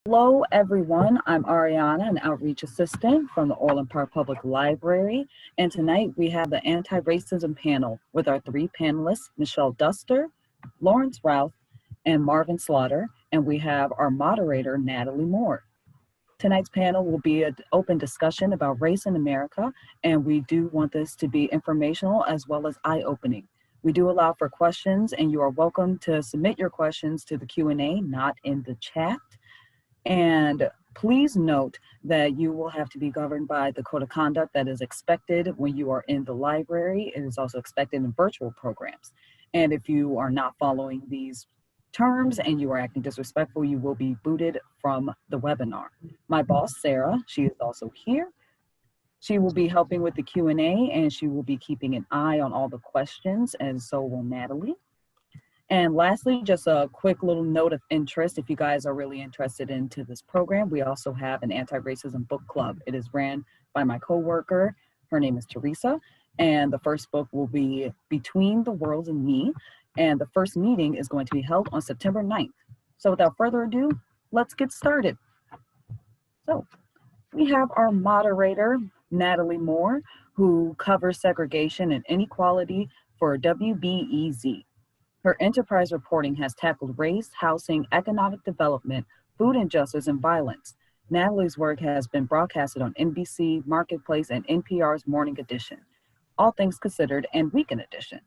Hello, everyone. I'm Ariana, an outreach assistant from the Orland Park Public Library. And tonight we have the Anti-Racism panel with our three panelists, Michelle Duster, Laurence Ralph, and Marvin Slaughter. And we have our moderator, Natalie Moore. Tonight's panel will be an open discussion about race in America, and we do want this to be informational as well as eye-opening. We do allow for questions, and you are welcome to submit your questions to the Q&A, not in the chat. And please note that you will have to be governed by the code of conduct that is expected when you are in the library. It is also expected in virtual programs. And if you are not following these terms and you are acting disrespectful, you will be booted from the webinar. My boss, Sarah, she is also here. She will be helping with the Q&A, and she will be keeping an eye on all the questions, and so will Natalie. And lastly, just a quick little note of interest. If you guys are really interested into this program, we also have an anti-racism book club. It is ran by my coworker. Her name is Teresa. And the first book will be Between the Worlds and Me. And the first meeting is going to be held on September 9th. So without further ado, let's get started. So we have our moderator, Natalie Moore, who covers segregation and inequality for WBEZ. Her enterprise reporting has tackled race, housing, economic development, food injustice, and violence. Natalie's work has been broadcasted on NBC, Marketplace, and NPR's Morning Edition, All Things Considered, and Weekend Edition.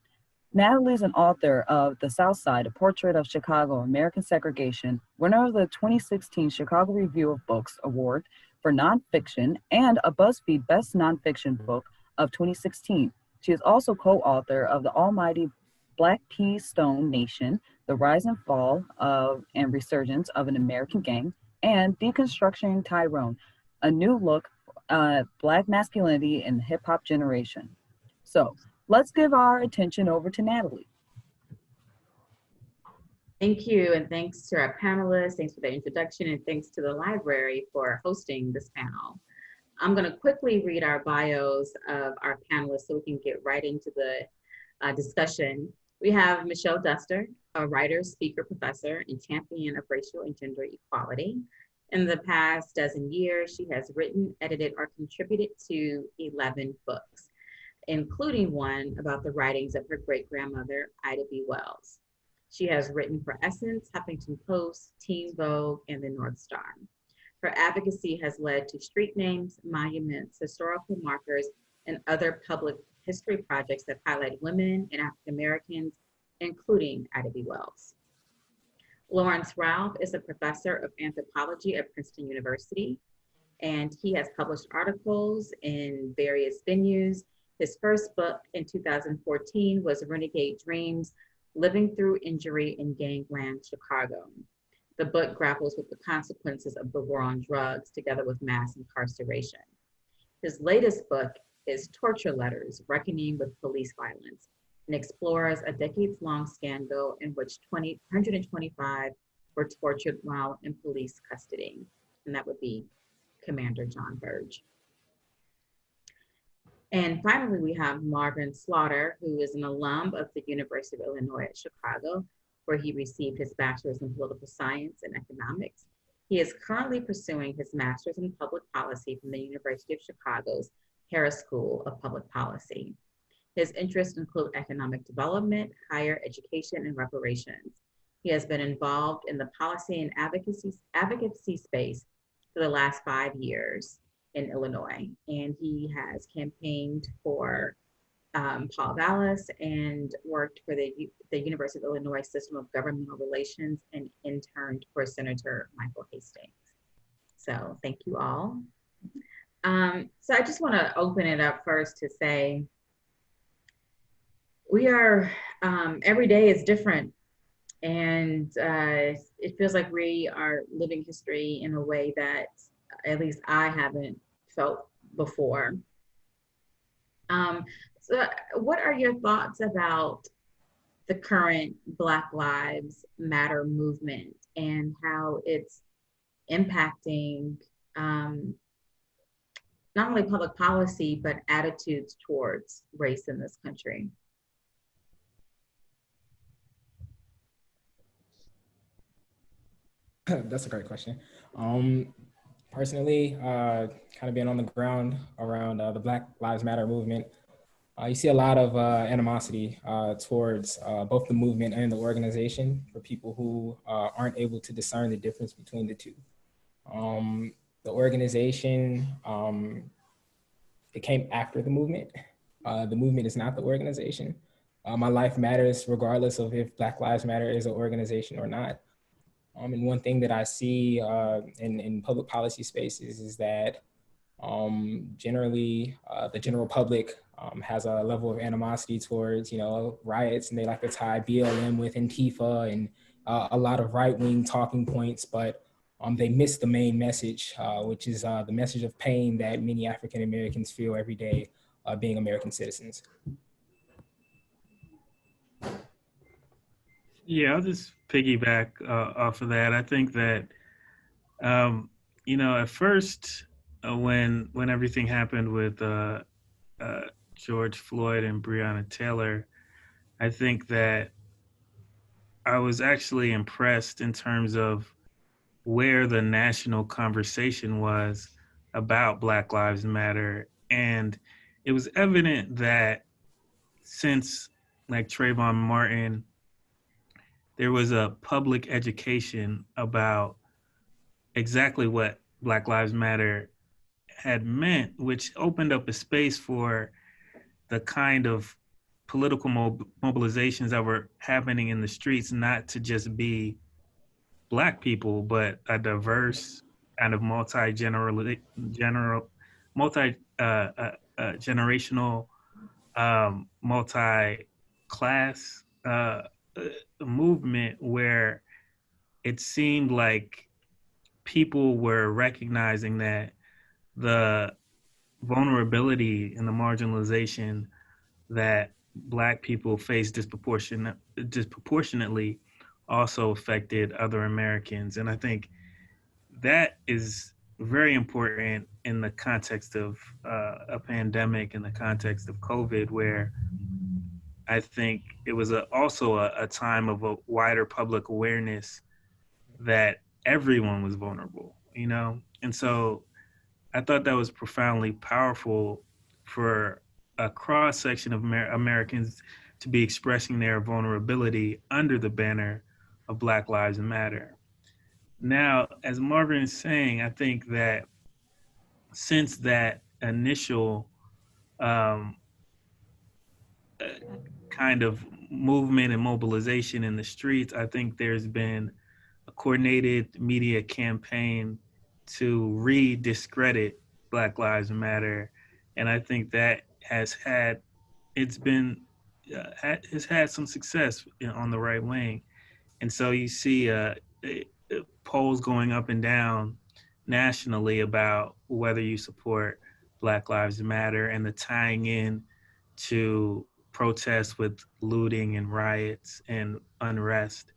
Natalie is an author of The South Side, A Portrait of Chicago, American Segregation, winner of the 2016 Chicago Review of Books Award for Nonfiction, and a Buzzfeed Best Nonfiction Book of 2016. She is also co-author of The Almighty Black Pea Stone Nation, The Rise and Fall of and Resurgence of an American Gang, and Deconstructing Tyrone, a new look at Black masculinity in the hip hop generation. So let's give our attention over to Natalie. Thank you, and thanks to our panelists, thanks for the introduction, and thanks to the library for hosting this panel. I'm gonna quickly read our bios of our panelists so we can get right into the discussion. We have Michelle Duster, a writer, speaker, professor, and champion of racial and gender equality. In the past dozen years, she has written, edited, or contributed to 11 books, including one about the writings of her great-grandmother, Ida B. Wells. She has written for Essence, Huffington Post, Teen Vogue, and the North Star. Her advocacy has led to street names, monuments, historical markers, and other public history projects that highlight women and African Americans, including Ida B. Wells. Laurence Ralph is a professor of anthropology at Princeton University, and he has published articles in various venues. His first book in 2014 was Renegade Dreams, Living Through Injury in Gangland, Chicago. The book grapples with the consequences of the war on drugs together with mass incarceration. His latest book is Torture Letters, Reckoning with Police Violence, and explores a decades-long scandal in which 125 were tortured while in police custody, and that would be Commander John Burge. And finally, we have Marvin Slaughter, who is an alum of the University of Illinois at Chicago, where he received his bachelor's in political science and economics. He is currently pursuing his master's in public policy from the University of Chicago's Harris School of Public Policy. His interests include economic development, higher education, and reparations. He has been involved in the policy and advocacy space for the last 5 years in Illinois, and he has campaigned for Paul Vallis and worked for the University of Illinois System of Governmental Relations and interned for Senator Michael Hastings. So thank you all. So I just want to open it up first to say, we are, every day is different, and it feels like we are living history in a way that at least I haven't felt before. So what are your thoughts about the current Black Lives Matter movement and how it's impacting not only public policy, but attitudes towards race in this country? That's a great question. Personally, kind of being on the ground around the Black Lives Matter movement, you see a lot of animosity towards both the movement and the organization for people who aren't able to discern the difference between the two. The organization, it came after the movement. The movement is not the organization. My life matters regardless of if Black Lives Matter is an organization or not. And one thing that I see in public policy spaces is that generally the general public has a level of animosity towards, riots, and they like to tie BLM with Antifa and a lot of right-wing talking points, but they miss the main message, which is the message of pain that many African Americans feel every day being American citizens. Yeah, I'll just piggyback off of that. I think that, at first, when everything happened with George Floyd and Breonna Taylor, I think that I was actually impressed in terms of where the national conversation was about Black Lives Matter. And it was evident that since like Trayvon Martin, there was a public education about exactly what Black Lives Matter had meant, which opened up a space for the kind of political mobilizations that were happening in the streets, not to just be Black people, but a diverse kind of multi-generational, multi-class movement where it seemed like people were recognizing that the vulnerability and the marginalization that Black people face disproportionately also affected other Americans. And I think that is very important in the context of a pandemic, in the context of COVID, where I think it was also a time of a wider public awareness that everyone was vulnerable, And so I thought that was profoundly powerful for a cross section of Americans to be expressing their vulnerability under the banner of Black Lives Matter. Now, as Marvin is saying, I think that since that initial kind of movement and mobilization in the streets, I think there's been a coordinated media campaign to re-discredit Black Lives Matter. And I think that has had some success on the right wing. And so you see polls going up and down nationally about whether you support Black Lives Matter and the tying in to protests with looting and riots and unrest.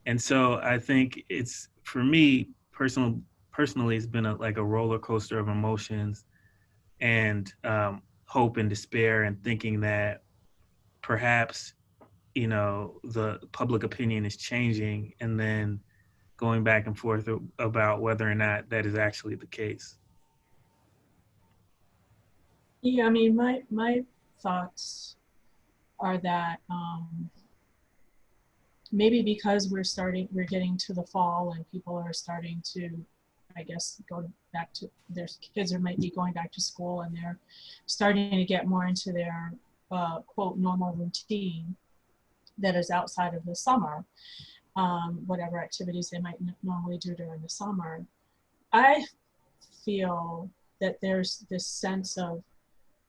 And so I think it's, for me personally, it's been like a roller coaster of emotions and hope and despair, and thinking that perhaps, the public opinion is changing, and then going back and forth about whether or not that is actually the case. Yeah, I mean, my thoughts are that maybe because we're getting to the fall and people are starting to, I guess, go back to their kids, or might be going back to school, and they're starting to get more into their quote normal routine that is outside of the summer, whatever activities they might normally do during the summer. I feel that there's this sense of,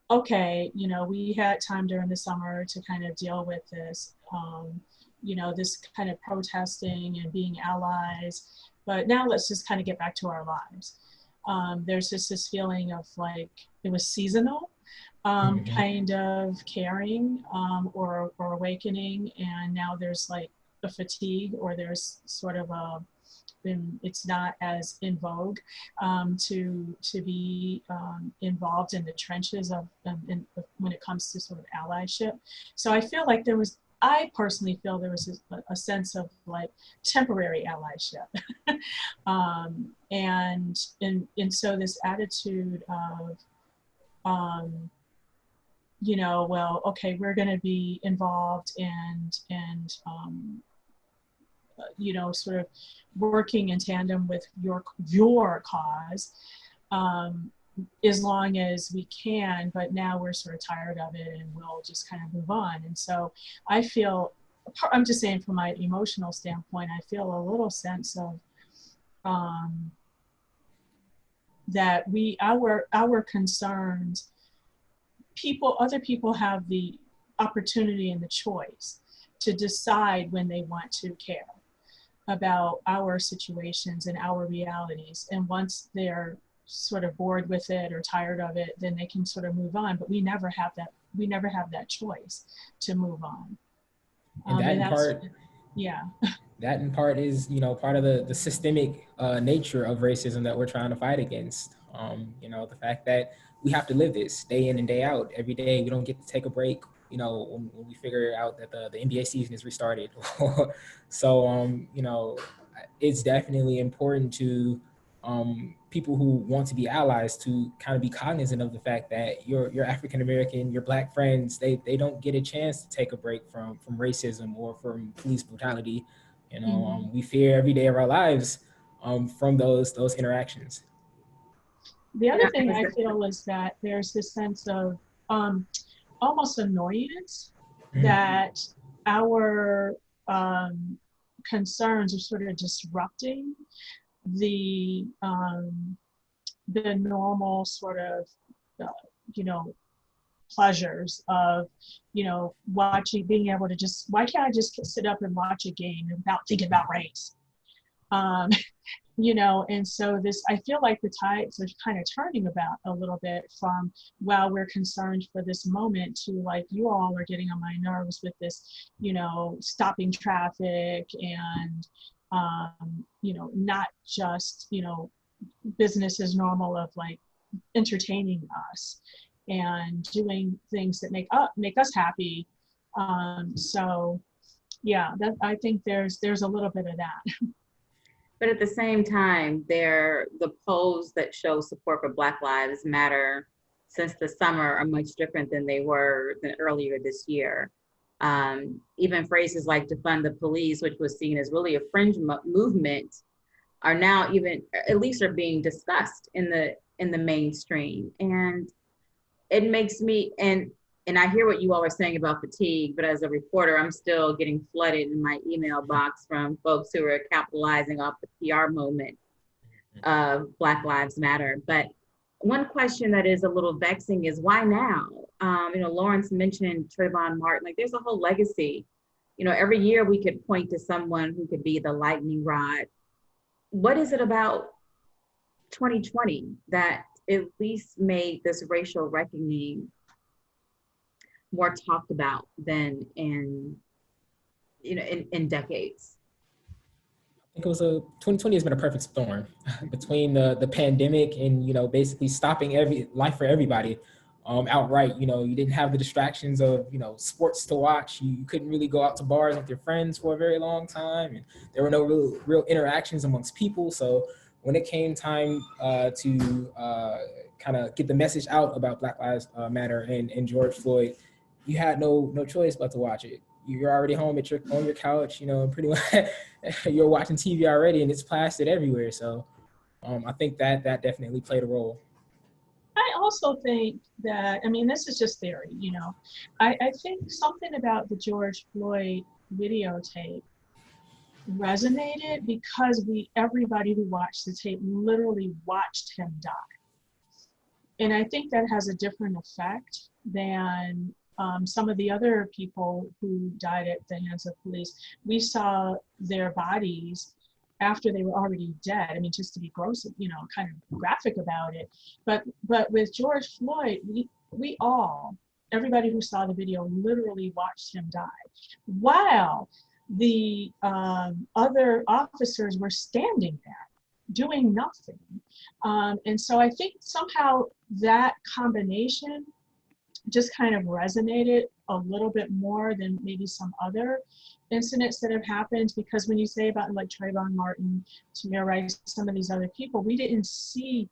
okay, we had time during the summer to kind of deal with this, this kind of protesting and being allies, but now let's just kind of get back to our lives. There's just this feeling of like, it was seasonal, kind of caring or awakening, and now there's like a fatigue, or there's sort of it's not as in vogue to be involved in the trenches of when it comes to sort of allyship. So I feel like I personally feel there was a sense of like temporary allyship. And so this attitude of, you know, well, okay, we're going to be involved and you know, sort of working in tandem with your cause, as long as we can, but now we're sort of tired of it and we'll just kind of move on. And so I feel, I'm just saying from my emotional standpoint, I feel a little sense of that our concerns, other people have the opportunity and the choice to decide when they want to care about our situations and our realities. And once they're sort of bored with it or tired of it, then they can sort of move on. But we never have that choice to move on. And that in part, yeah. That in part is, you know, part of the systemic nature of racism that we're trying to fight against. You know, the fact that we have to live this day in and day out. Every day we don't get to take a break, you know, when we figure out that the NBA season is restarted. So, you know, it's definitely important to people who want to be allies to kind of be cognizant of the fact that your African-American, your Black friends, they don't get a chance to take a break from racism or from police brutality. You know, we fear every day of our lives from those interactions. The other thing I feel is that there's this sense of almost annoyance that our concerns are sort of disrupting the normal sort of, you know, pleasures of, you know, being able to just, why can't I just sit up and watch a game without thinking about race? You know, and so I feel like the tides are kind of turning about a little bit from, well, we're concerned for this moment, to like, you all are getting on my nerves with this, you know, stopping traffic and, you know, not just, you know, business as normal of like entertaining us and doing things that make us happy. So yeah, I think there's a little bit of that. But at the same time, the polls that show support for Black Lives Matter since the summer are much different than they were earlier this year. Even phrases like defund the police, which was seen as really a fringe movement, are now at least are being discussed in the mainstream. And it makes me, and I hear what you all are saying about fatigue, but as a reporter, I'm still getting flooded in my email box from folks who are capitalizing off the PR moment of Black Lives Matter. But one question that is a little vexing is, why now? You know, Laurence mentioned Trayvon Martin. Like, there's a whole legacy. You know, every year we could point to someone who could be the lightning rod. What is it about 2020 that at least made this racial reckoning more talked about than in decades? I think it was 2020 has been a perfect storm between the pandemic and, you know, basically stopping life for everybody outright. You know, you didn't have the distractions of, you know, sports to watch. You couldn't really go out to bars with your friends for a very long time, and there were no real interactions amongst people. So when it came time to kind of get the message out about Black Lives Matter and George Floyd, you had no choice but to watch it. You're already home on your couch, you know, and pretty much you're watching TV already, and it's plastered everywhere. So I think that definitely played a role. I also think that, I mean, this is just theory, you know. I think something about the George Floyd videotape resonated because everybody who watched the tape literally watched him die. And I think that has a different effect than some of the other people who died at the hands of police. We saw their bodies after they were already dead. I mean, just to be gross, you know, kind of graphic about it. But with George Floyd, everybody who saw the video literally watched him die, while the other officers were standing there doing nothing. And so I think somehow that combination just kind of resonated a little bit more than maybe some other incidents that have happened, because when you say about like Trayvon Martin, Tamir Rice, some of these other people, we didn't see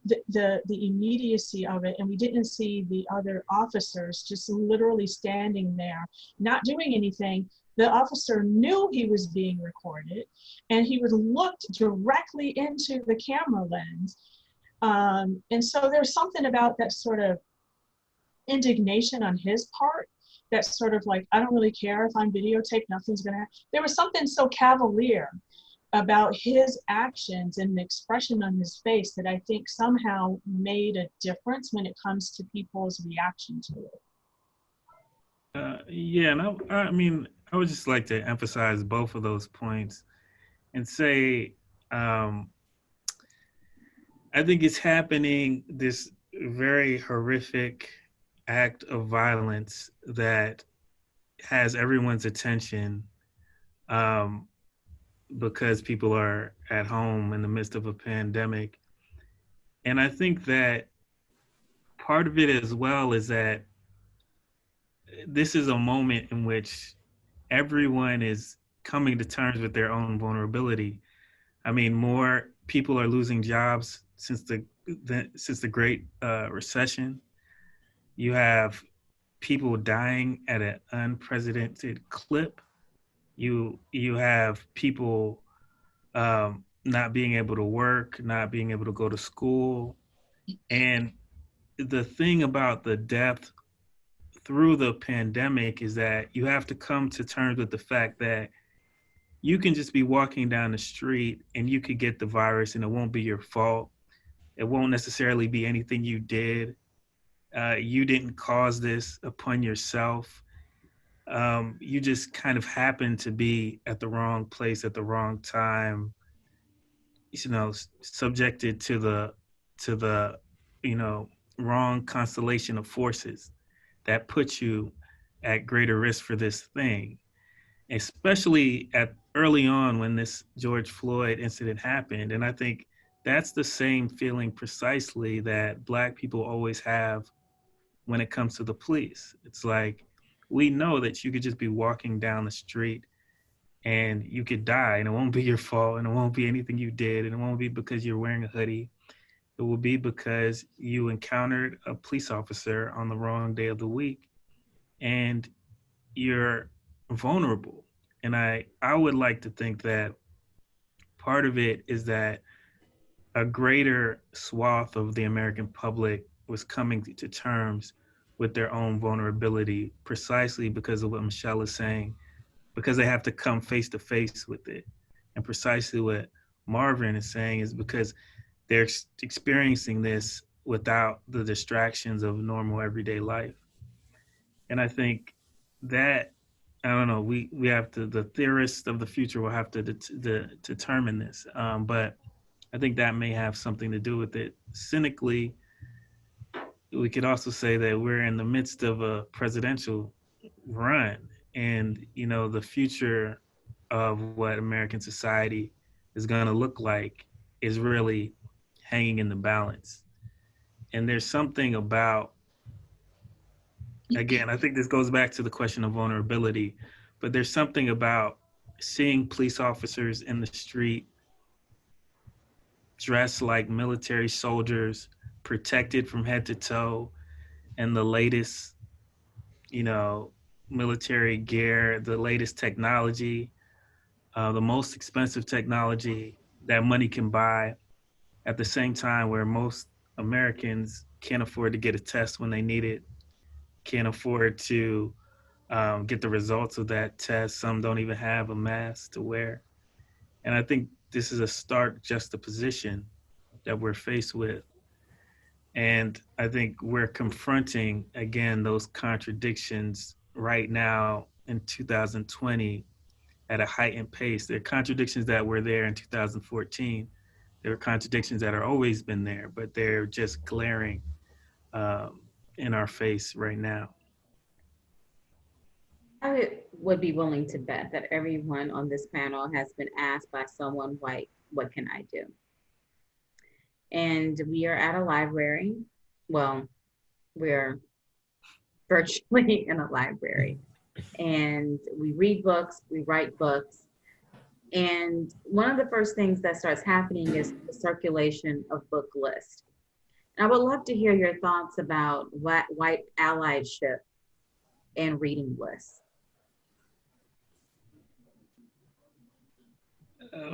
the immediacy of it, and we didn't see the other officers just literally standing there, not doing anything. The officer knew he was being recorded, and he was looked directly into the camera lens. And so there's something about that sort of indignation on his part that's sort of like, I don't really care if I'm videotaped, nothing's gonna happen. There was something so cavalier about his actions and the expression on his face that I think somehow made a difference when it comes to people's reaction to it. Yeah, and I mean, I would just like to emphasize both of those points and say, I think it's happening, this very horrific act of violence that has everyone's attention, because people are at home in the midst of a pandemic. And I think that part of it as well is that this is a moment in which everyone is coming to terms with their own vulnerability. I mean, more people are losing jobs since the Great Recession. You have people dying at an unprecedented clip. You have people not being able to work, not being able to go to school. And the thing about the depth through the pandemic is that you have to come to terms with the fact that you can just be walking down the street and you could get the virus and it won't be your fault. It won't necessarily be anything you did. You didn't cause this upon yourself. You just kind of happened to be at the wrong place at the wrong time, you know, subjected to the wrong constellation of forces that put you at greater risk for this thing, especially at early on when this George Floyd incident happened. And I think that's the same feeling precisely that Black people always have when it comes to the police. It's like, we know that you could just be walking down the street and you could die and it won't be your fault and it won't be anything you did and it won't be because you're wearing a hoodie. It will be because you encountered a police officer on the wrong day of the week and you're vulnerable. And I would like to think that part of it is that a greater swath of the American public was coming to terms with their own vulnerability precisely because of what Michelle is saying, because they have to come face to face with it. And precisely what Marvin is saying is because they're experiencing this without the distractions of normal everyday life. And I think that, I don't know, we have to, the theorists of the future will have to determine this. But I think that may have something to do with it. Cynically, we could also say that we're in the midst of a presidential run, and you know, the future of what American society is going to look like is really hanging in the balance. And there's something about, again, I think this goes back to the question of vulnerability, but there's something about seeing police officers in the street dressed like military soldiers, protected from head to toe, and the latest, you know, military gear, the latest technology, the most expensive technology that money can buy, at the same time where most Americans can't afford to get a test when they need it, can't afford to get the results of that test. Some don't even have a mask to wear. And I think this is a stark juxtaposition that we're faced with. And I think we're confronting, again, those contradictions right now in 2020 at a heightened pace. There are contradictions that were there in 2014. There are contradictions that are always been there, but they're just glaring in our face right now. I would be willing to bet that everyone on this panel has been asked by someone white, what can I do? And we are at a library. Well, we're virtually in a library. And we read books, we write books. And one of the first things that starts happening is the circulation of book lists. And I would love to hear your thoughts about white allyship and reading lists.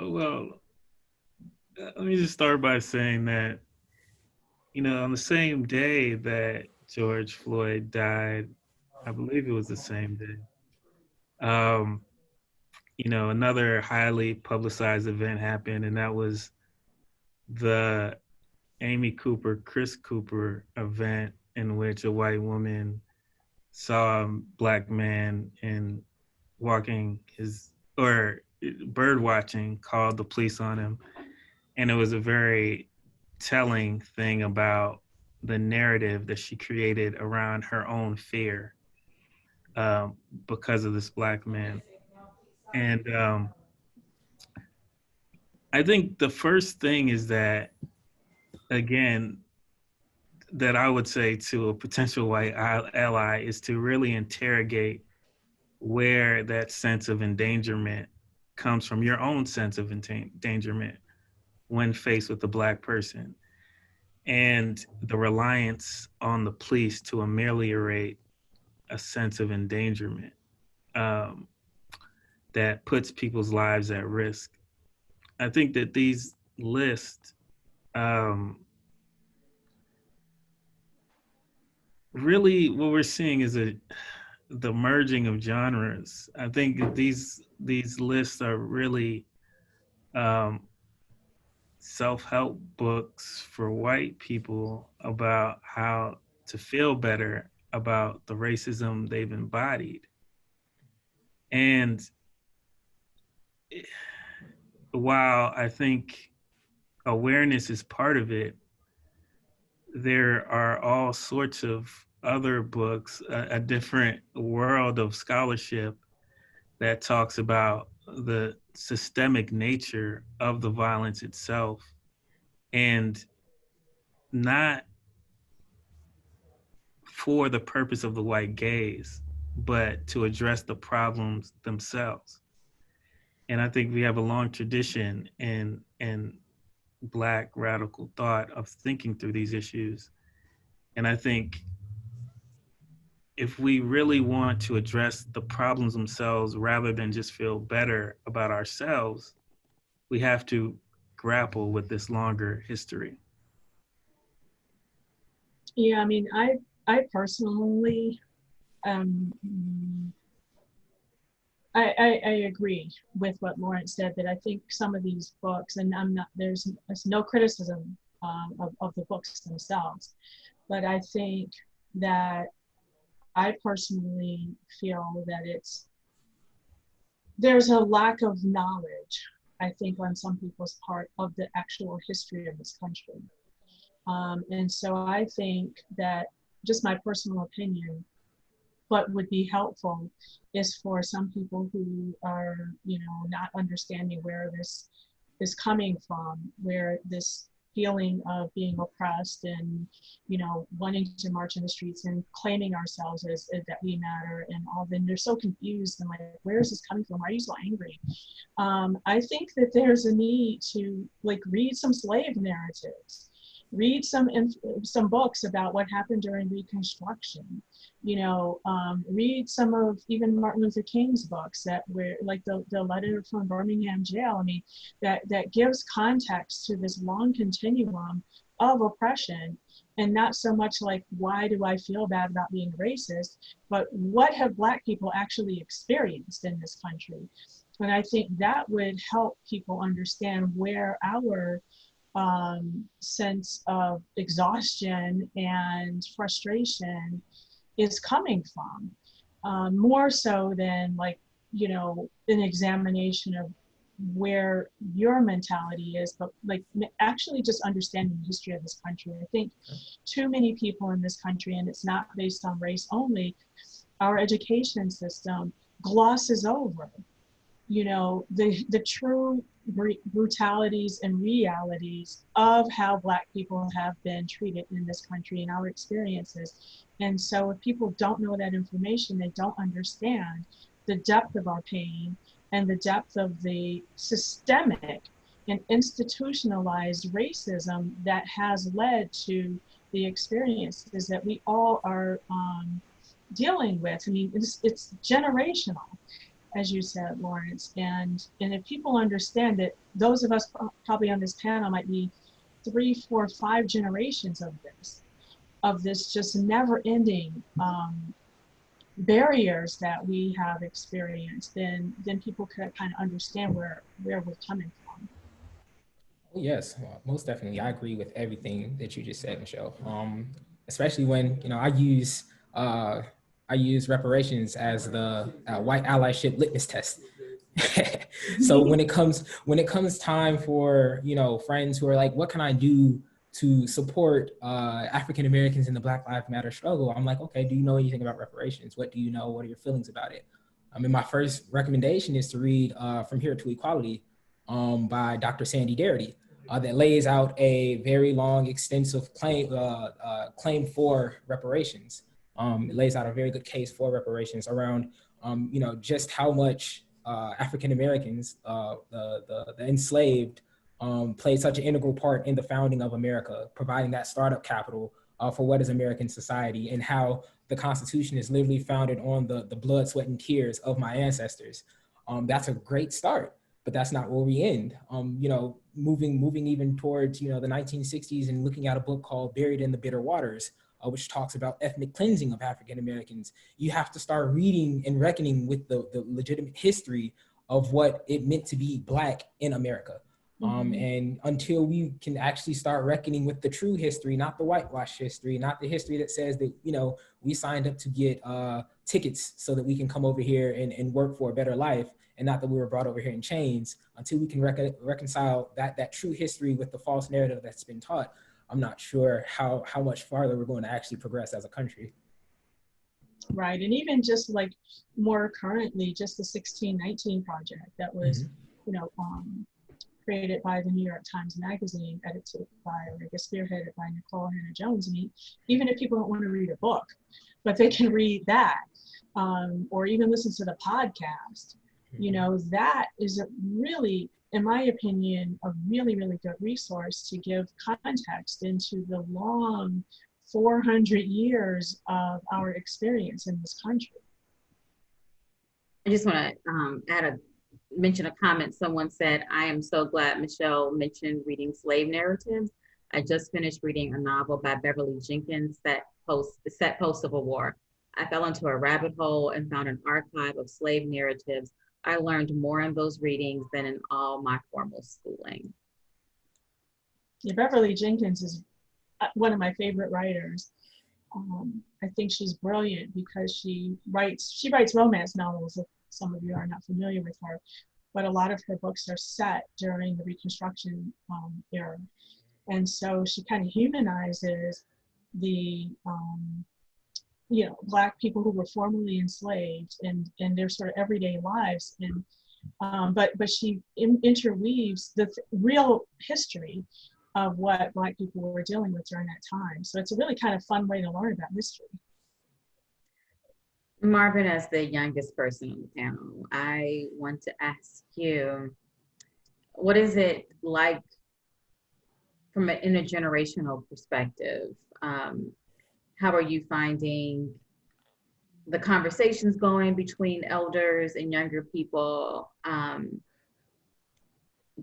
Well, let me just start by saying that, on the same day that George Floyd died, I believe it was the same day, another highly publicized event happened, and that was the Amy Cooper, Chris Cooper event, in which a white woman saw a Black man and bird watching, called the police on him. And it was a very telling thing about the narrative that she created around her own fear because of this Black man. And I think the first thing is that, again, that I would say to a potential white ally is to really interrogate where that sense of endangerment comes from, your own sense of endangerment when faced with a Black person, and the reliance on the police to ameliorate a sense of endangerment that puts people's lives at risk. I think that these lists really, what we're seeing is the merging of genres. I think these lists are really self-help books for white people about how to feel better about the racism they've embodied. And while I think awareness is part of it, there are all sorts of other books, a different world of scholarship that talks about the systemic nature of the violence itself, and not for the purpose of the white gaze, but to address the problems themselves. And I think we have a long tradition in Black radical thought of thinking through these issues. And I think if we really want to address the problems themselves rather than just feel better about ourselves, we have to grapple with this longer history. Yeah, I mean, I personally, I agree with what Laurence said, that I think some of these books, and there's no criticism of the books themselves, but I think that I personally feel that there's a lack of knowledge, I think, on some people's part of the actual history of this country. And so I think that, just my personal opinion, what would be helpful is for some people who are, not understanding where this is coming from, where this feeling of being oppressed and, wanting to march in the streets and claiming ourselves as that we matter and all, then they're so confused and like, where is this coming from? Why are you so angry? I think that there's a need to read some slave narratives. Read some books about what happened during Reconstruction. Read some of even Martin Luther King's books that were like the letter from Birmingham jail. I mean, that gives context to this long continuum of oppression, and not so much like, why do I feel bad about being racist, but what have Black people actually experienced in this country? And I think that would help people understand where our sense of exhaustion and frustration is coming from, more so than an examination of where your mentality is, but actually just understanding the history of this country. I think too many people in this country, and it's not based on race only, our education system glosses over the true brutalities and realities of how Black people have been treated in this country and our experiences. And so if people don't know that information, they don't understand the depth of our pain and the depth of the systemic and institutionalized racism that has led to the experiences that we all are dealing with. I mean, it's generational, as you said, Laurence. And if people understand that, those of us probably on this panel might be 3, 4, 5 generations of this just never-ending barriers that we have experienced, then people could kind of understand where we're coming from. Yes, most definitely. I agree with everything that you just said, Michelle. Especially when, you know, I use reparations as the white allyship litmus test. So when it comes time for, you know, friends who are like, what can I do to support African Americans in the Black Lives Matter struggle? I'm like, okay, do you know anything about reparations? What do you know? What are your feelings about it? I mean, my first recommendation is to read From Here to Equality by Dr. Sandy Darity, that lays out a very long, extensive claim for reparations. It lays out a very good case for reparations around, you know, just how much African Americans, the enslaved, played such an integral part in the founding of America, providing that startup capital for what is American society, and how the Constitution is literally founded on the blood, sweat, and tears of my ancestors. That's a great start, but that's not where we end. You know, moving even towards, you know, the 1960s and looking at a book called Buried in the Bitter Waters, which talks about ethnic cleansing of African Americans. You have to start reading and reckoning with the legitimate history of what it meant to be Black in America. And until we can actually start reckoning with the true history, not the whitewash history, not the history that says that, you know, we signed up to get tickets so that we can come over here and work for a better life, and not that we were brought over here in chains, until we can reconcile that true history with the false narrative that's been taught, I'm not sure how much farther we're going to actually progress as a country. Right, and even just like more currently, just the 1619 Project that was, you know, created by the New York Times Magazine, edited by, or I guess spearheaded by Nicole Hannah-Jones. I mean, even if people don't want to read a book, but they can read that, or even listen to the podcast, you know, that is a really, in my opinion, a really, really good resource to give context into the long 400 years of our experience in this country. I just want to mention a comment. Someone said, I am so glad Michelle mentioned reading slave narratives. I just finished reading a novel by Beverly Jenkins, Sept Post Civil War. I fell into a rabbit hole and found an archive of slave narratives. I learned more in those readings than in all my formal schooling. Yeah, Beverly Jenkins is one of my favorite writers. I think she's brilliant because she writes romance novels, if some of you are not familiar with her, but a lot of her books are set during the Reconstruction era. And so she kind of humanizes the, you know, Black people who were formerly enslaved and their sort of everyday lives. And but she interweaves the real history of what Black people were dealing with during that time. So it's a really kind of fun way to learn about history. Marvin, as the youngest person on the panel, I want to ask you, what is it like from an intergenerational perspective? How are you finding the conversations going between elders and younger people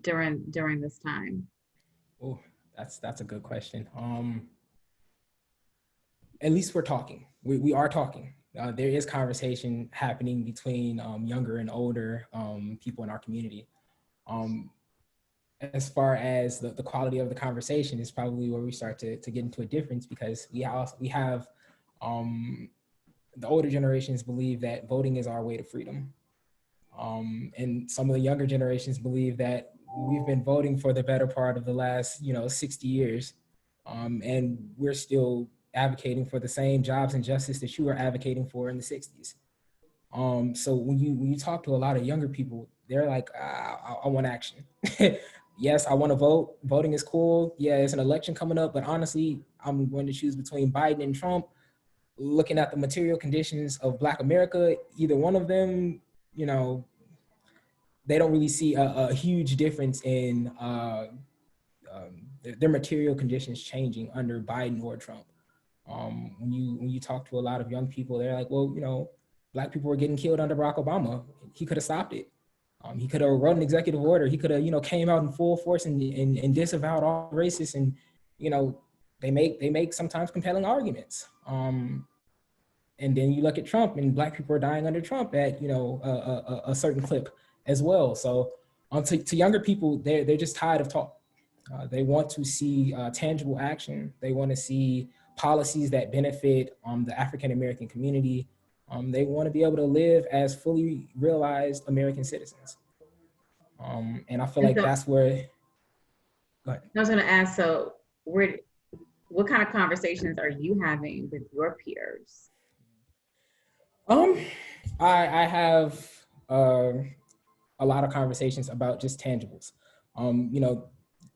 during this time? Oh, that's a good question. At least we're talking. We are talking. There is conversation happening between younger and older people in our community. As far as the quality of the conversation is probably where we start to get into a difference, because we have the older generations believe that voting is our way to freedom. And some of the younger generations believe that we've been voting for the better part of the last, 60 years. And we're still advocating for the same jobs and justice that you were advocating for in the 60s. So when you talk to a lot of younger people, they're like, I want action. Yes, I want to vote. Voting is cool. Yeah, it's an election coming up, but honestly, I'm going to choose between Biden and Trump. Looking at the material conditions of Black America, either one of them, you know, they don't really see a huge difference in their material conditions changing under Biden or Trump. When you talk to a lot of young people, they're like, well, you know, Black people were getting killed under Barack Obama. He could have stopped it. He could have wrote an executive order. He could have, you know, came out in full force and disavowed all racists. And, you know, they make sometimes compelling arguments. And then you look at Trump, and Black people are dying under Trump at, you know, a certain clip as well. So to younger people, they're just tired of talk. They want to see tangible action. They want to see policies that benefit the African-American community. They want to be able to live as fully realized American citizens. And I feel like that's where, go ahead. I was going to ask, so what kind of conversations are you having with your peers? I have a lot of conversations about just tangibles. You know,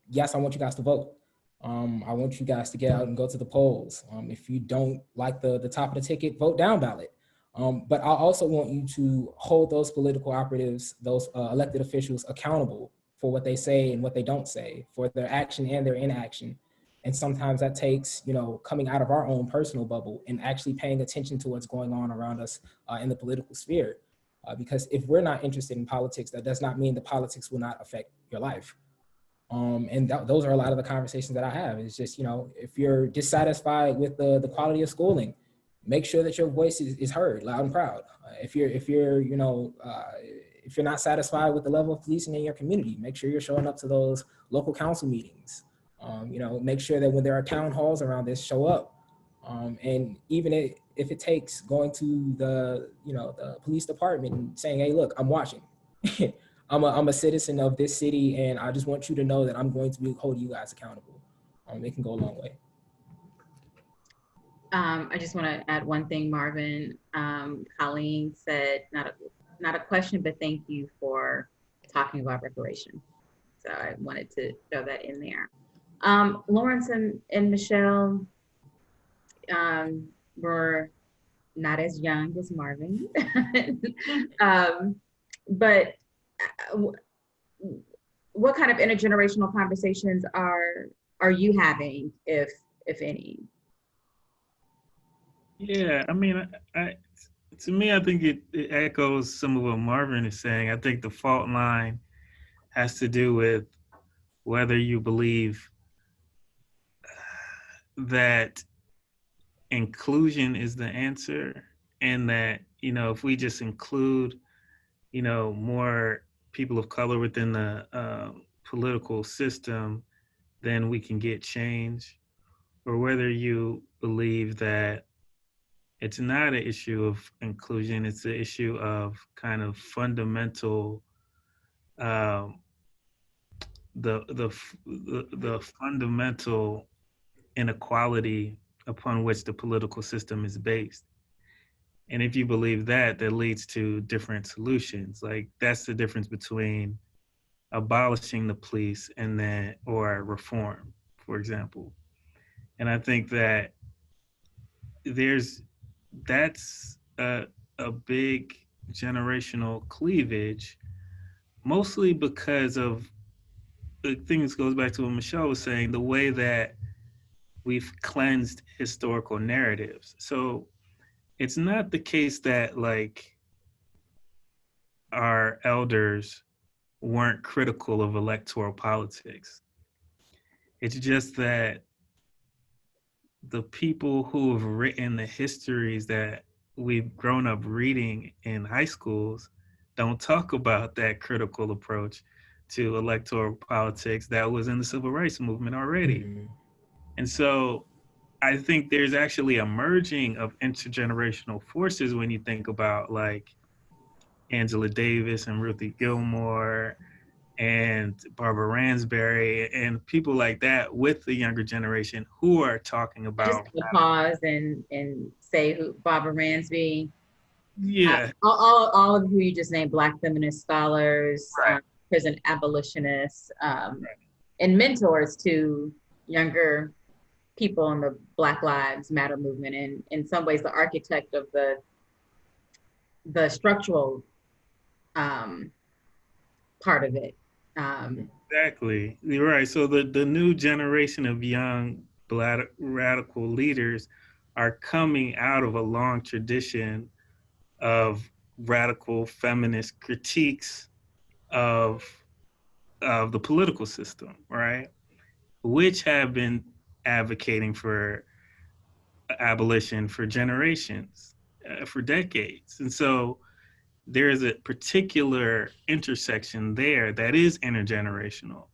yes, I want you guys to vote. I want you guys to get out and go to the polls. If you don't like the top of the ticket, vote down ballot. But I also want you to hold those political operatives, those elected officials accountable for what they say and what they don't say, for their action and their inaction. And sometimes that takes, you know, coming out of our own personal bubble and actually paying attention to what's going on around us in the political sphere. Because if we're not interested in politics, that does not mean the politics will not affect your life. And those are a lot of the conversations that I have. It's just, you know, if you're dissatisfied with the quality of schooling, make sure that your voice is heard loud and proud. If you're you know, if you're not satisfied with the level of policing in your community, make sure you're showing up to those local council meetings. You know, make sure that when there are town halls around this, show up. And even if it takes going to the, you know, the police department and saying, hey, look, I'm watching. I'm a citizen of this city, and I just want you to know that I'm going to be holding you guys accountable. It can go a long way. I just want to add one thing, Marvin. Colleen said, not a question, but thank you for talking about reparation. So I wanted to throw that in there. Laurence and Michelle were not as young as Marvin, but what kind of intergenerational conversations are you having, if any? Yeah, I mean, to me, I think it echoes some of what Marvin is saying. I think the fault line has to do with whether you believe that inclusion is the answer, and that, you know, if we just include, you know, more people of color within the political system, then we can get change, or whether you believe that it's not an issue of inclusion, it's an issue of kind of fundamental, the fundamental inequality upon which the political system is based. And if you believe that, that leads to different solutions. Like, that's the difference between abolishing the police and then, or reform, for example. And I think that that's a big generational cleavage, mostly because of the things, goes back to what Michelle was saying, the way that we've cleansed historical narratives. So it's not the case that, like, our elders weren't critical of electoral politics. It's just that the people who have written the histories that we've grown up reading in high schools don't talk about that critical approach to electoral politics that was in the civil rights movement already. Mm-hmm. And so I think there's actually a merging of intergenerational forces when you think about, like, Angela Davis and Ruthie Gilmore and Barbara Ransberry and people like that with the younger generation who are talking about. Just to pause and say who Barbara Ransby. Yeah. All of who you just named, Black feminist scholars, Right. prison abolitionists, and mentors to younger people in the Black Lives Matter movement, and in some ways the architect of the structural part of it. Exactly. You're right. So the new generation of young Black radical leaders are coming out of a long tradition of radical feminist critiques of the political system, right? Which have been advocating for abolition for generations, for decades. And so there is a particular intersection there that is intergenerational,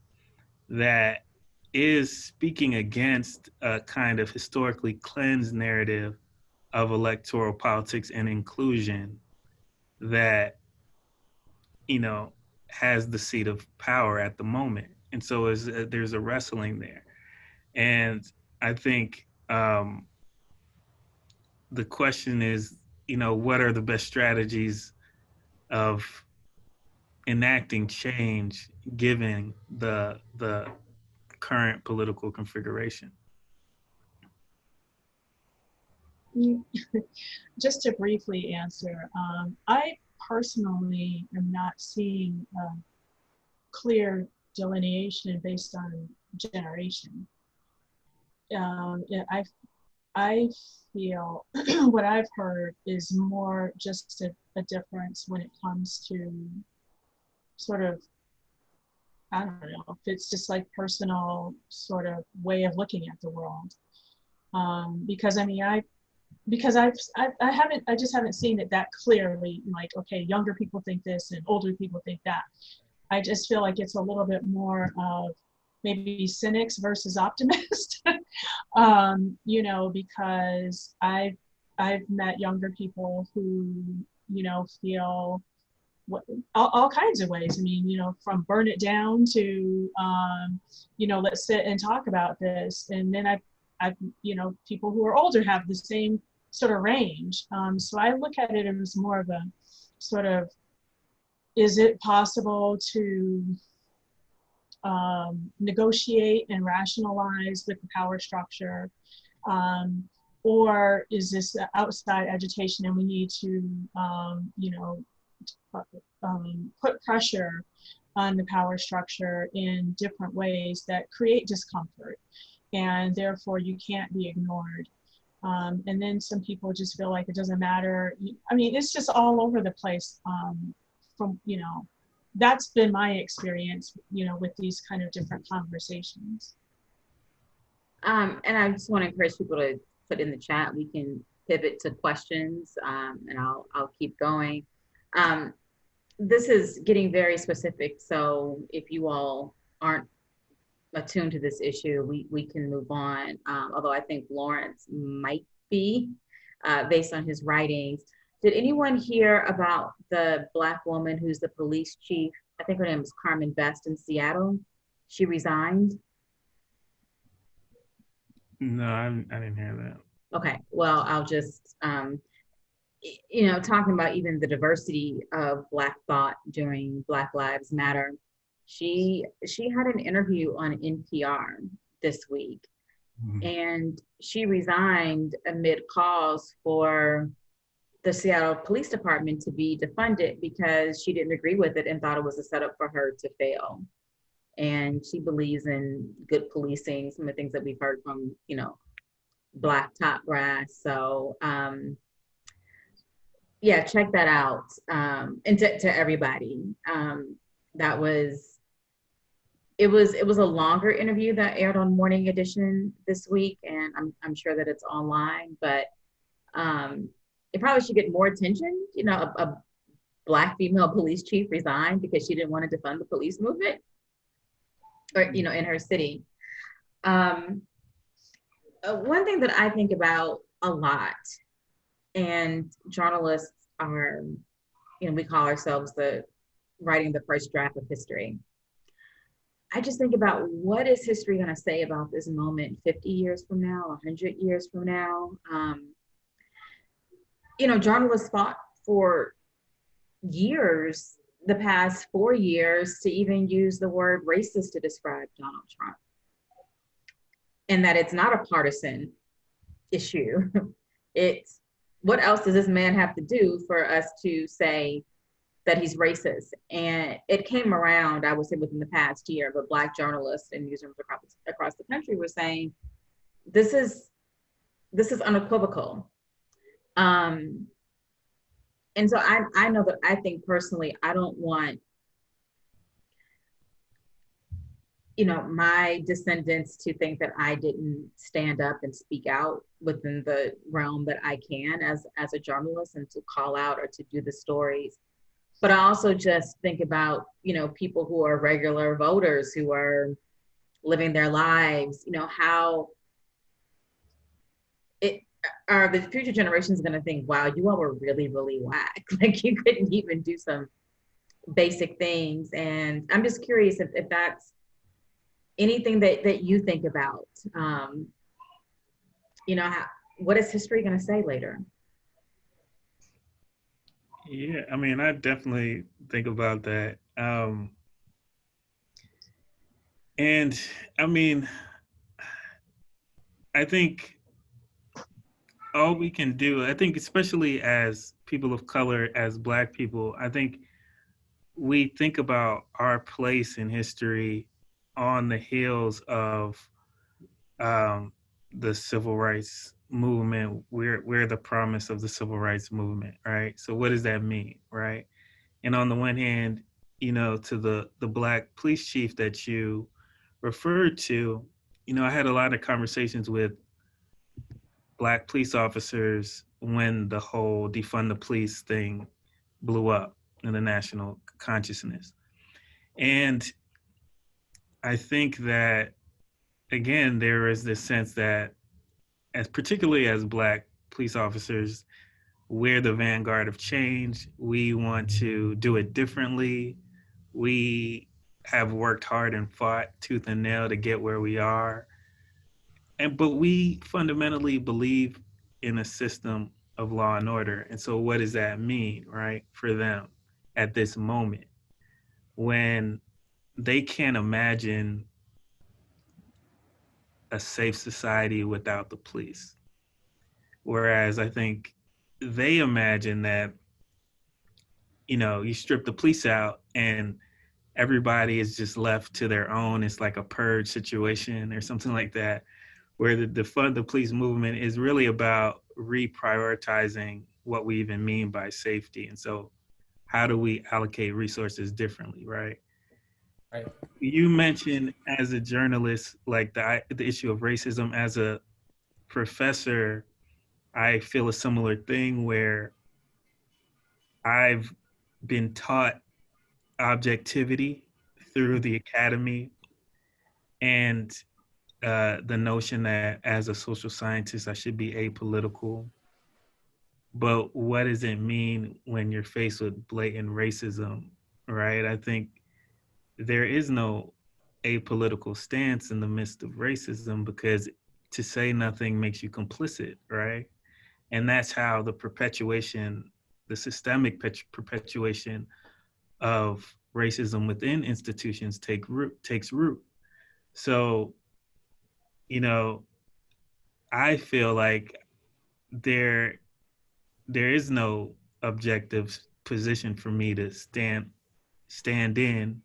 that is speaking against a kind of historically cleansed narrative of electoral politics and inclusion that, you know, has the seat of power at the moment. And so there's a wrestling there. And I think the question is, you know, what are the best strategies of enacting change given the current political configuration? Just to briefly answer, I personally am not seeing a clear delineation based on generation. I feel what I've heard is more just a difference when it comes to sort of, I don't know, if it's just like personal sort of way of looking at the world. Because I mean, I just haven't seen it that clearly, like, okay, younger people think this and older people think that. I just feel like it's a little bit more of maybe cynics versus optimists, you know, because I've met younger people who, you know, feel all kinds of ways. I mean, you know, from burn it down to, you know, let's sit and talk about this. And then I've, you know, people who are older have the same sort of range. So I look at it as more of a sort of, is it possible to negotiate and rationalize with the power structure? Or is this outside agitation and we need to, you know, put pressure on the power structure in different ways that create discomfort, and therefore you can't be ignored. And then some people just feel like it doesn't matter. I mean, it's just all over the place. From, you know, that's been my experience, you know, with these kind of different conversations. And I just want to encourage people to put in the chat. We can pivot to questions, and I'll keep going. This is getting very specific, so if you all aren't attuned to this issue, we can move on. Although I think Laurence might be, based on his writings. Did anyone hear about the Black woman who's the police chief? I think her name is Carmen Best in Seattle. She resigned. No, I didn't hear that. Okay, well, I'll just, you know, talking about even the diversity of Black thought during Black Lives Matter. She had an interview on NPR this week, and she resigned amid calls for the Seattle Police Department to be defunded because she didn't agree with it and thought it was a setup for her to fail. And she believes in good policing, some of the things that we've heard from, you know, Black top brass. So yeah, check that out. And to everybody, it was a longer interview that aired on Morning Edition this week, and I'm sure that it's online, but it probably should get more attention. You know, a Black female police chief resigned because she didn't want to defund the police movement, or, you know, in her city. One thing that I think about a lot, and journalists are, you know, we call ourselves writing the first draft of history. I just think about, what is history going to say about this moment 50 years from now, 100 years from now? You know, journalists fought for years, the past 4 years, to even use the word racist to describe Donald Trump, and that it's not a partisan issue. It's, what else does this man have to do for us to say that he's racist? And it came around, I would say, within the past year, but Black journalists in newsrooms across the country were saying, this is unequivocal. And so I know that I think personally, I don't want, my descendants to think that I didn't stand up and speak out within the realm that I can as a journalist, and to call out or to do the stories. But I also just think about, people who are regular voters who are living their lives, how are the future generations going to think, wow, you all were really, really whack. Like, you couldn't even do some basic things. And I'm just curious if that's anything that you think about. What is history going to say later? Yeah, I mean, I definitely think about that. And I mean, I think all we can do, I think especially as people of color, as Black people, I think we think about our place in history on the heels of the civil rights movement. We're the promise of the civil rights movement, right? So what does that mean, right? And on the one hand, to the Black police chief that you referred to, I had a lot of conversations with Black police officers when the whole defund the police thing blew up in the national consciousness. And I think that, again, there is this sense that, particularly as Black police officers, we're the vanguard of change. We want to do it differently. We have worked hard and fought tooth and nail to get where we are. But we fundamentally believe in a system of law and order. And so what does that mean, right, for them at this moment, when they can't imagine a safe society without the police? Whereas I think they imagine that, you strip the police out and everybody is just left to their own. It's like a purge situation or something like that, where the defund the police movement is really about reprioritizing what we even mean by safety. And so how do we allocate resources differently, right? Right. You mentioned, as a journalist, like the issue of racism. As a professor, I feel a similar thing, where I've been taught objectivity through the academy, and the notion that as a social scientist, I should be apolitical. But what does it mean when you're faced with blatant racism, right? I think there is no apolitical stance in the midst of racism, because to say nothing makes you complicit, right? And that's how the systemic perpetuation of racism within institutions takes root. So, I feel like there is no objective position for me to stand in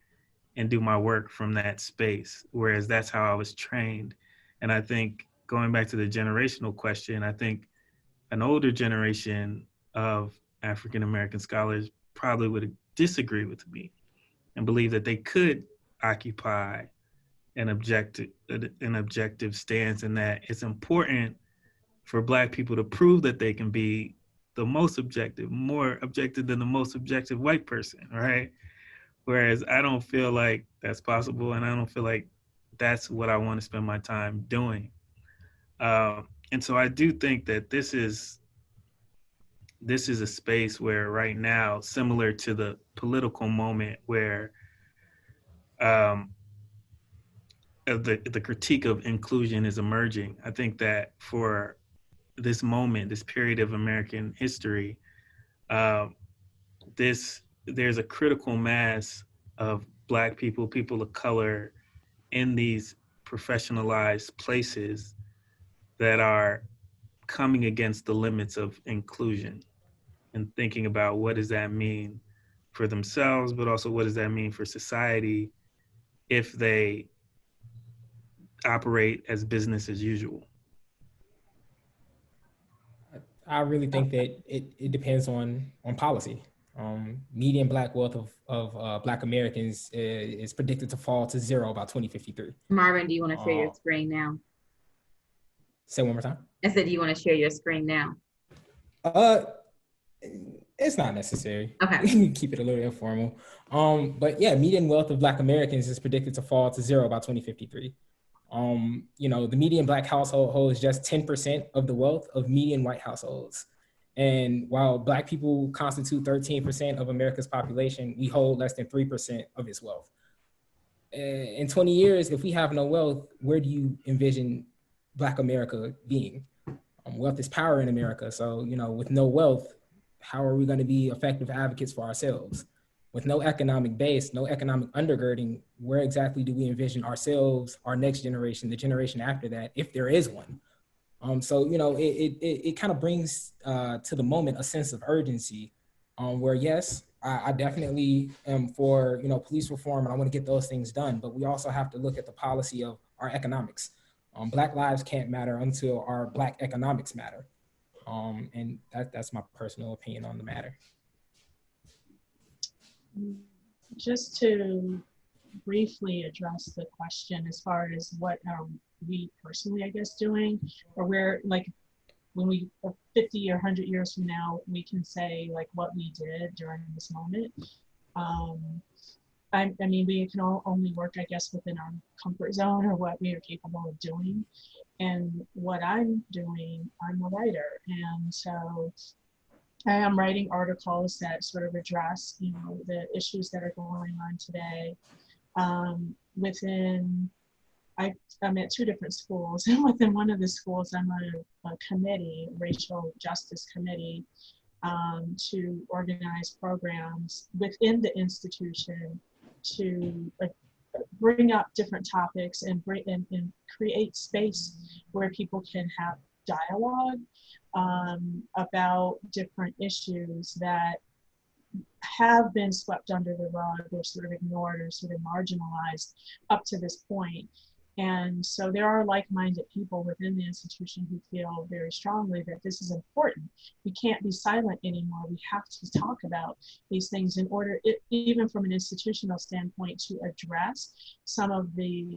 and do my work from that space, whereas that's how I was trained. And I think, going back to the generational question, I think an older generation of African American scholars probably would disagree with me and believe that they could occupy an objective stance, and that it's important for Black people to prove that they can be the most objective, more objective than the most objective white person, right? Whereas I don't feel like that's possible, and I don't feel like that's what I want to spend my time doing. And so I do think that this is a space where right now, similar to the political moment where the critique of inclusion is emerging, I think that for this moment, this period of American history, there's a critical mass of Black people, people of color in these professionalized places that are coming against the limits of inclusion and thinking about what does that mean for themselves, but also what does that mean for society if they operate as business as usual. I really think that it depends on policy. Median Black wealth of Black Americans is predicted to fall to 0 by 2053. Marvin, do you want to share your screen now? Say one more time. I said, do you want to share your screen now? It's not necessary. Okay. We can keep it a little informal. But yeah, median wealth of Black Americans is predicted to fall to 0 by 2053. You know, the median Black household holds just 10% of the wealth of median white households. And while Black people constitute 13% of America's population, we hold less than 3% of its wealth. In 20 years, if we have no wealth, where do you envision Black America being? Wealth is power in America. So, you know, with no wealth, how are we going to be effective advocates for ourselves? With no economic base, no economic undergirding, where exactly do we envision ourselves, our next generation, the generation after that, if there is one? So, you know, it kind of brings to the moment a sense of urgency where, yes, I definitely am for, you know, police reform, and I want to get those things done, but we also have to look at the policy of our economics. Black lives can't matter until our Black economics matter. And that's my personal opinion on the matter. Just to briefly address the question as far as what are we personally, I guess, doing, or where, like, when we 50 or 100 years from now, we can say like what we did during this moment. I mean, we can all only work, I guess, within our comfort zone or what we are capable of doing. And what I'm doing, I'm a writer. And so I am writing articles that sort of address, you know, the issues that are going on today. I'm at 2 different schools, and within one of the schools, I'm on a committee, racial justice committee, to organize programs within the institution to bring up different topics and create space where people can have dialogue about different issues that have been swept under the rug or sort of ignored or sort of marginalized up to this point. And so there are like-minded people within the institution who feel very strongly that this is important. We can't be silent anymore. We have to talk about these things in order, even from an institutional standpoint, to address some of the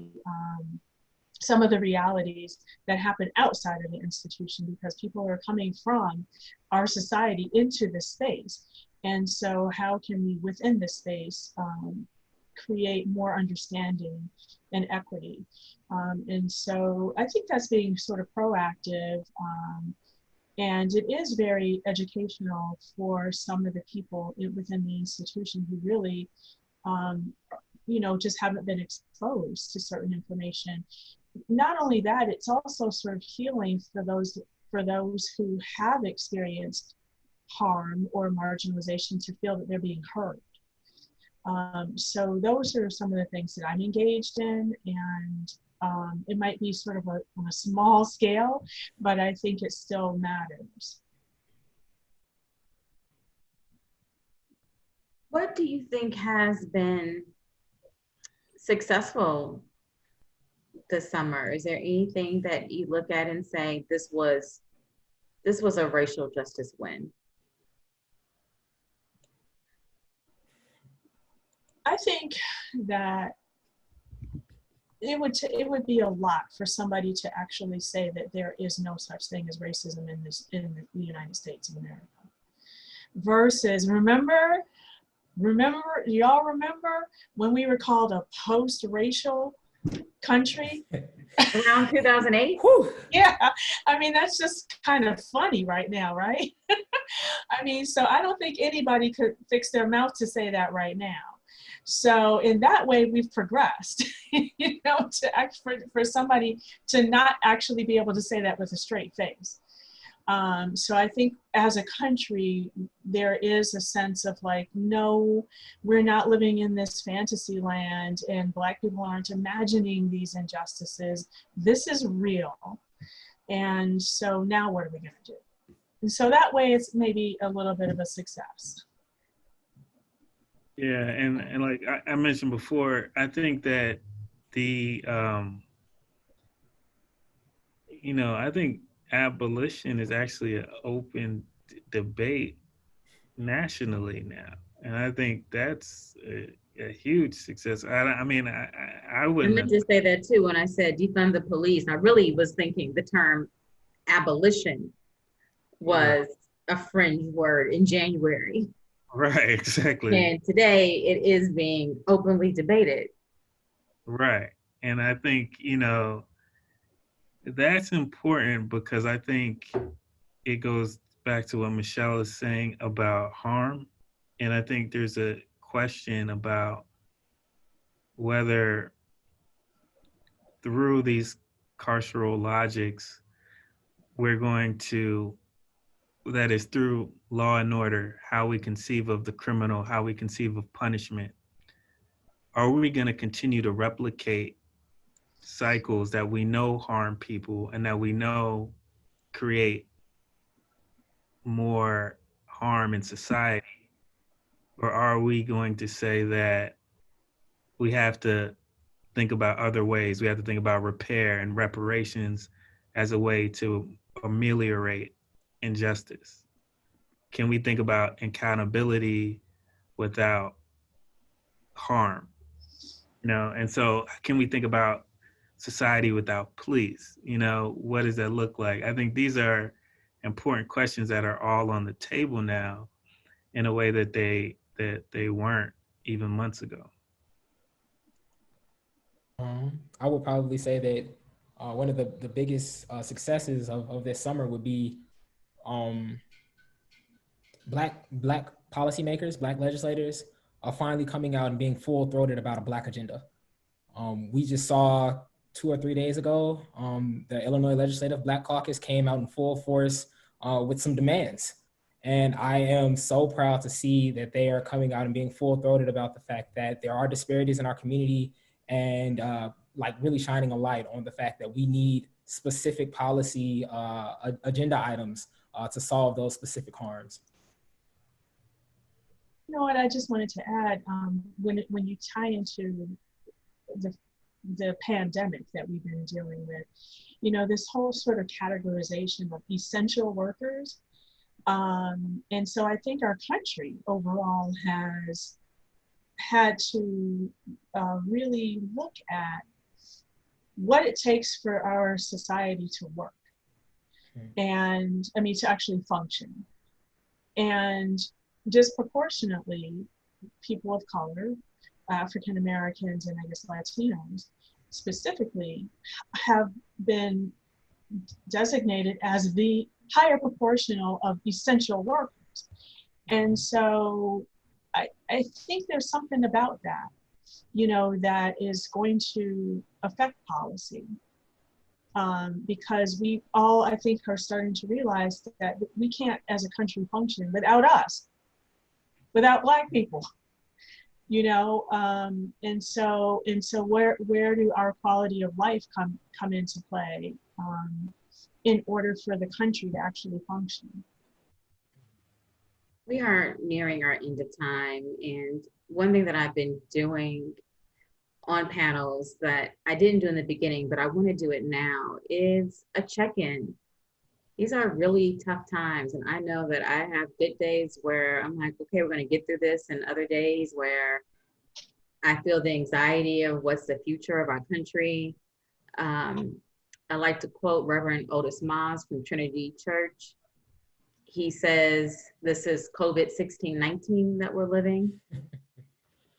realities that happen outside of the institution, because people are coming from our society into this space. And so how can we, within this space, create more understanding and equity? And so I think that's being sort of proactive. And it is very educational for some of the people within the institution who really, you know, just haven't been exposed to certain information. Not only that, it's also sort of healing for those who have experienced harm or marginalization to feel that they're being heard. So those are some of the things that I'm engaged in, and it might be sort of on a small scale, but I think it still matters. What do you think has been successful this summer? Is there anything that you look at and say, this was a racial justice win? I think that it would be a lot for somebody to actually say that there is no such thing as racism in the United States of America. Versus, remember, y'all remember when we were called a post-racial country? Around 2008? Yeah, I mean, that's just kind of funny right now, right? I mean, so I don't think anybody could fix their mouth to say that right now. So in that way, we've progressed, you know, for somebody to not actually be able to say that with a straight face. So I think as a country, there is a sense of like, no, we're not living in this fantasy land and Black people aren't imagining these injustices. This is real. And so now what are we gonna do? And so that way it's maybe a little bit of a success. Yeah, and like I mentioned before, I think that the I think abolition is actually an open debate nationally now, and I think that's a huge success. I mean, I I wouldn't meant have. to say that too when I said defund the police. I really was thinking the term abolition was a fringe word in January. Right, exactly. And today it is being openly debated. Right. And I think, that's important because I think it goes back to what Michelle is saying about harm. And I think there's a question about whether through these carceral logics, we're going to, that is through law and order, how we conceive of the criminal, how we conceive of punishment. Are we going to continue to replicate cycles that we know harm people and that we know create more harm in society? Or are we going to say that we have to think about other ways? We have to think about repair and reparations as a way to ameliorate injustice. Can we think about accountability without harm? And so can we think about society without police? What does that look like? I think these are important questions that are all on the table now in a way that they weren't even months ago. I would probably say that one of the biggest successes of this summer would be black policymakers, Black legislators are finally coming out and being full-throated about a Black agenda. We just saw 2 or 3 days ago, the Illinois Legislative Black Caucus came out in full force with some demands. And I am so proud to see that they are coming out and being full-throated about the fact that there are disparities in our community and like really shining a light on the fact that we need specific policy agenda items to solve those specific harms. You know what, I just wanted to add, when you tie into the pandemic that we've been dealing with, this whole sort of categorization of essential workers. And so I think our country overall has had to really look at what it takes for our society to work. And I mean, to actually function. And disproportionately, people of color, African Americans, and I guess Latinos specifically, have been designated as the higher proportional of essential workers. And so I think there's something about that, that is going to affect policy. Because we all, I think, are starting to realize that we can't, as a country, function without us, without Black people, and so where do our quality of life come into play in order for the country to actually function? We are nearing our end of time, and one thing that I've been doing on panels that I didn't do in the beginning, but I want to do it now, is a check-in. These are really tough times, and I know that I have good days where I'm like, okay, we're going to get through this, and other days where I feel the anxiety of what's the future of our country. I like to quote Reverend Otis Moss from Trinity Church. He says, this is COVID-16-19 that we're living.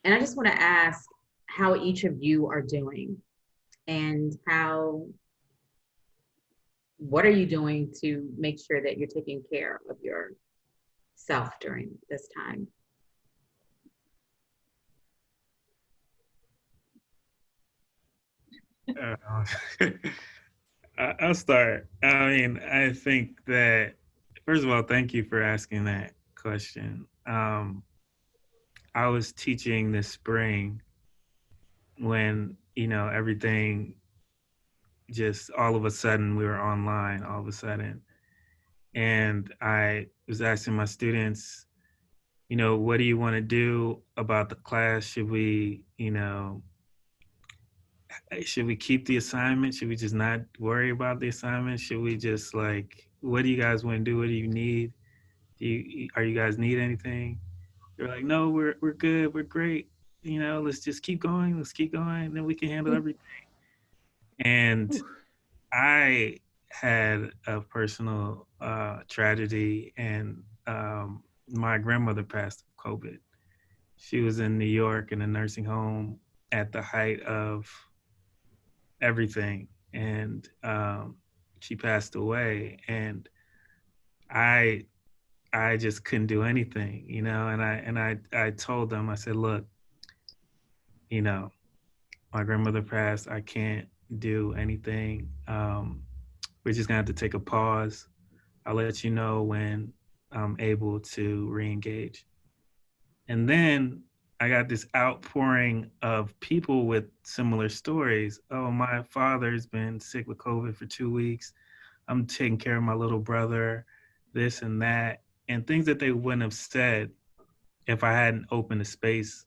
And I just want to ask how each of you are doing, and what are you doing to make sure that you're taking care of yourself during this time? I'll start. I mean, I think that, first of all, thank you for asking that question. I was teaching this spring when, everything just all of a sudden we were online all of a sudden. And I was asking my students, what do you want to do about the class? Should we keep the assignment? Should we just not worry about the assignment? Should we just what do you guys want to do? What do you need? Are you guys need anything? They're like, no, we're good. We're great. Let's just keep going. Let's keep going. And then we can handle everything. And I had a personal tragedy, and my grandmother passed of COVID. She was in New York in a nursing home at the height of everything, and she passed away. And I just couldn't do anything, And I told them, I said, look, my grandmother passed. I can't do anything. We're just gonna have to take a pause. I'll let you know when I'm able to re-engage. And then I got this outpouring of people with similar stories. Oh, my father's been sick with COVID for 2 weeks. I'm taking care of my little brother, this and that, and things that they wouldn't have said if I hadn't opened a space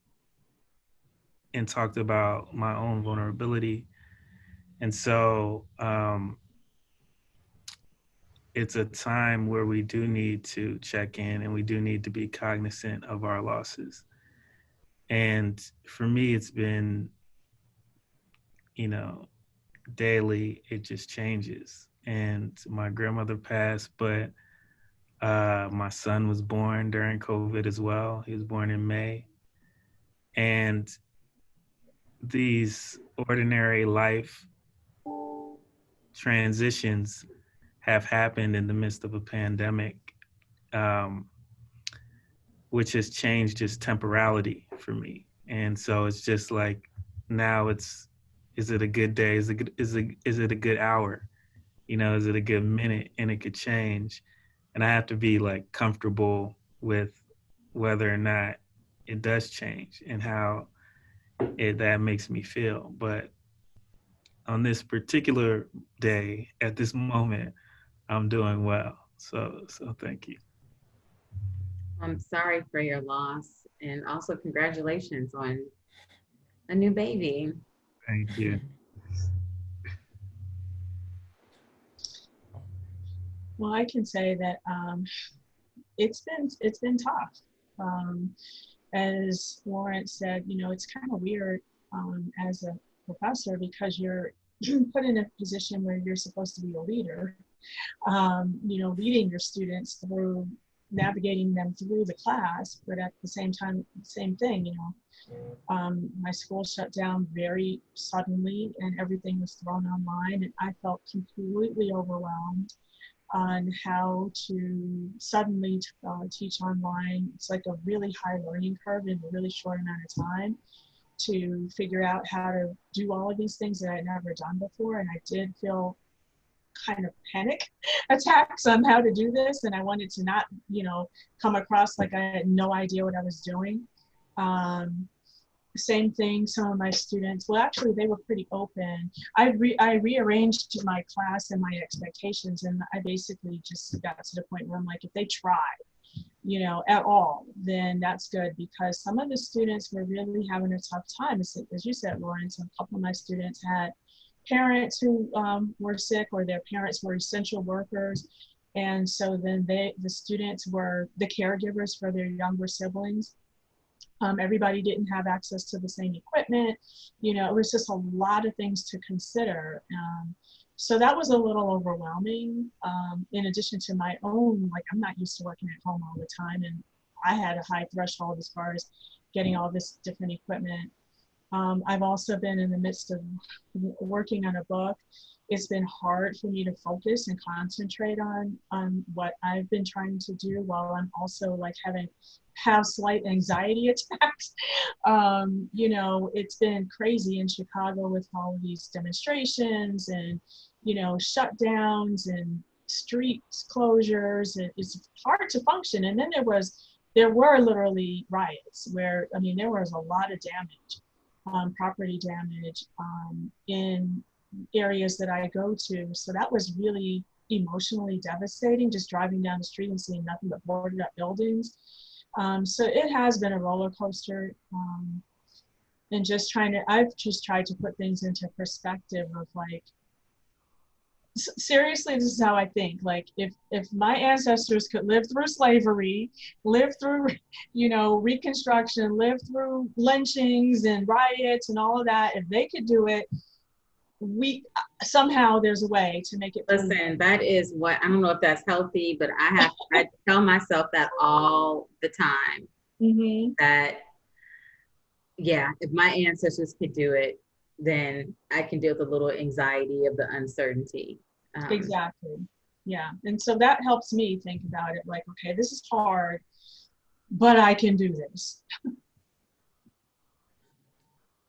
and talked about my own vulnerability. And so it's a time where we do need to check in, and we do need to be cognizant of our losses. And for me, it's been, daily, it just changes. And my grandmother passed, but my son was born during COVID as well. He was born in May. And these ordinary life transitions have happened in the midst of a pandemic, which has changed just temporality for me. And so it's just like, now is it a good day? Is it a good hour? Is it a good minute? And it could change. And I have to be comfortable with whether or not it does change and how that makes me feel. But on this particular day, at this moment, I'm doing well. So thank you. I'm sorry for your loss, and also congratulations on a new baby. Thank you. Well, I can say that it's been tough. As Laurence said, it's kind of weird as a professor, because you're put in a position where you're supposed to be a leader, leading your students through, navigating them through the class, but at the same time, same thing, my school shut down very suddenly and everything was thrown online, and I felt completely overwhelmed on how to suddenly teach online. It's like a really high learning curve in a really short amount of time to figure out how to do all of these things that I'd never done before. And I did feel kind of panic attacks on how to do this. And I wanted to not, come across like I had no idea what I was doing. Same thing, some of my students, well, actually, they were pretty open. I rearranged my class and my expectations, and I basically just got to the point where I'm like, if they try, at all, then that's good, because some of the students were really having a tough time. As you said, Laurence, a couple of my students had parents who were sick, or their parents were essential workers. And so then the students were the caregivers for their younger siblings. Everybody didn't have access to the same equipment. It was just a lot of things to consider. So that was a little overwhelming. In addition to my own, I'm not used to working at home all the time, and I had a high threshold as far as getting all this different equipment. I've also been in the midst of working on a book. It's been hard for me to focus and concentrate on what I've been trying to do, while I'm also have slight anxiety attacks. It's been crazy in Chicago with all of these demonstrations and you know, shutdowns and street closures, and it's hard to function. And then there were literally riots where, I mean, there was a lot of damage, property damage, in areas that I go to. So that was really emotionally devastating, just driving down the street and seeing nothing but boarded up buildings. So it has been a roller coaster. And I've just tried to put things into perspective of like, seriously, this is how I think. Like, if my ancestors could live through slavery, live through, you know, Reconstruction, live through lynchings and riots and all of that, if they could do it, somehow there's a way to make it. Listen, that is what, I don't know if that's healthy, but I tell myself that all the time. Mm-hmm. That, yeah, if my ancestors could do it, then I can deal with a little anxiety of the uncertainty. Exactly. Yeah. And so that helps me think about it like, okay, this is hard, but I can do this.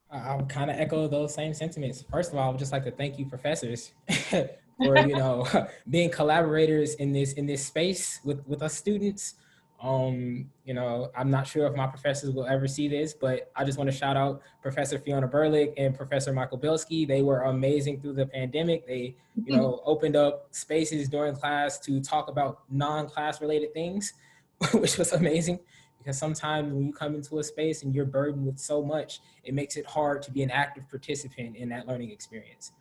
I would kind of echo those same sentiments. First of all, I would just like to thank you, professors, for, you know, being collaborators in this space with us students. You know, I'm not sure if my professors will ever see this, but I just want to shout out Professor Fiona Burlick and Professor Michael Bilski. They were amazing through the pandemic. They, you know, opened up spaces during class to talk about non-class related things, which was amazing. Because sometimes when you come into a space and you're burdened with so much, it makes it hard to be an active participant in that learning experience.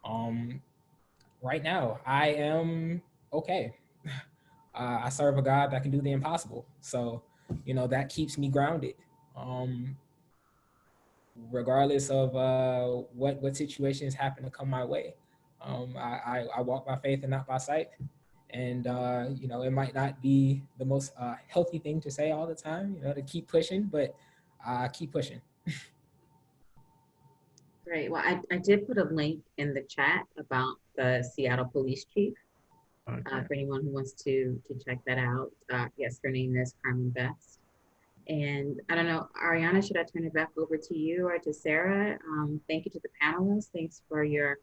Right now, I am okay. I serve a God that can do the impossible. So, you know, that keeps me grounded. Regardless of what situations happen to come my way. I walk by faith and not by sight. And, you know, it might not be the most healthy thing to say all the time, you know, to keep pushing, but keep pushing. Great. Well, I did put a link in the chat about the Seattle police chief. For anyone who wants to check that out. Yes, her name is Carmen Best. And I don't know, Ariana, should I turn it back over to you or to Sarah? Thank you to the panelists. Thanks for your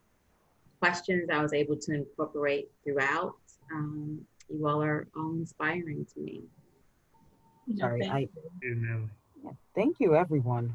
questions I was able to incorporate throughout. You all are all inspiring to me. Sorry, Thank thank you, everyone.